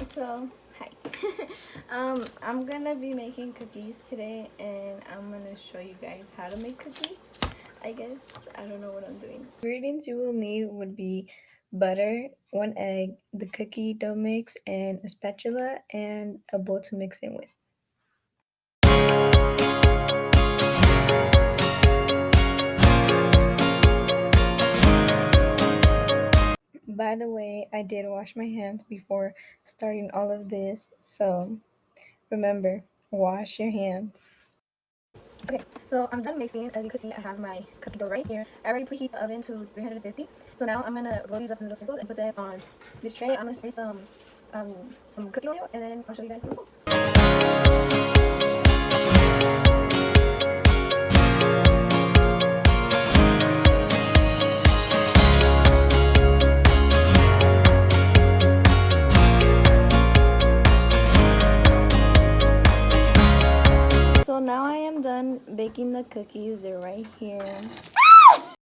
So, hi. I'm gonna be making cookies today, and I'm gonna show you guys how to make cookies. I guess I don't know what I'm doing. Ingredients you will need would be butter, 1 egg, the cookie dough mix, and a spatula and a bowl to mix in with. By the way, I did wash my hands before starting all of this, so remember, wash your hands. Okay, so I'm done mixing. As you can see, I have my cookie dough right here. I already preheat the oven to 350. So now I'm gonna roll these up in little circles and put them on this tray. I'm gonna spray some cookie oil, and then I'll show you guys the results. So now I am done baking the cookies. They're right here.